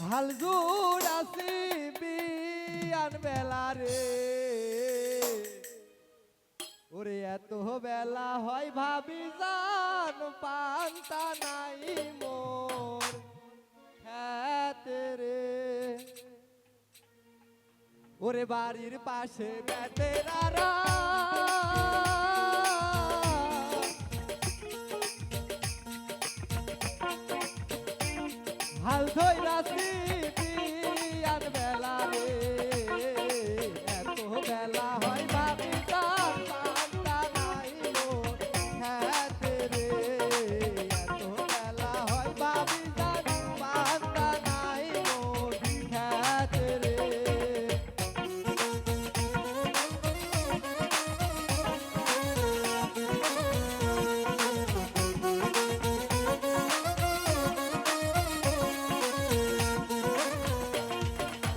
হালজুর আসি বিয়ান বেলা রে ওরে এত বেলা হয় ভাবি জান পান্তা নাই মোর খেতে রে ওরে বাড়ির পাশে বেতেরারা হাল ধইরাছি বিয়ান বেলা রে এত বেলা হয় ভাবি জান পান্তা নাই মোর খেতে রে এত বেলা হয় ভাবি জান পান্তা নাই মোর খেতে রে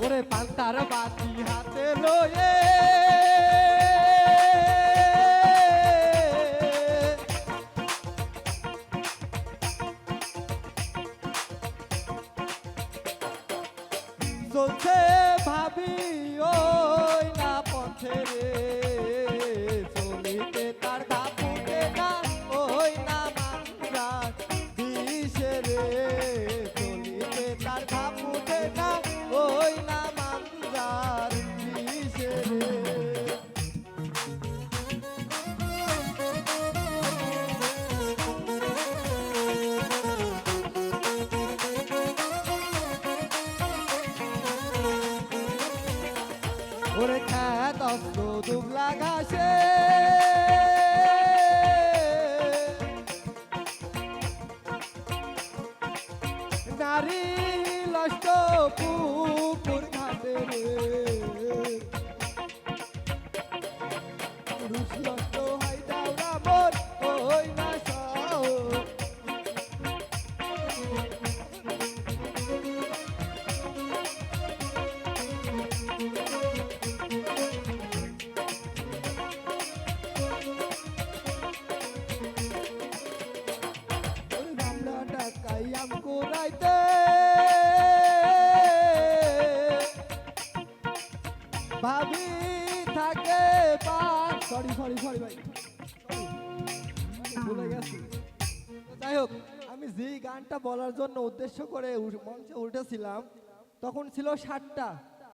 ওরে পান্তার বাতি হাতে লয়ে চলছে ভাবি ওই না পথে রে চলিতে তার ঘাপুটে না ওই না মানরা দিশে রে চলিতে তার ঘাপুটে না ওই না মানরার দিশে রে ওরে খ্যাত অস্ত দুবলা ঘাসে নারী লষ্ট পুকুর ঘাটে রে পুরুষ লষ্ট হয় দাওরা মোর ওই না সহ কাইয়াম কুরাইতে ভাবি থাকে সরি ভাই ভুলে গেছি। যাই হোক আমি যে গানটা বলার জন্য উদ্দেশ্য করে মঞ্চে উঠেছিলাম তখন ছিল 7টা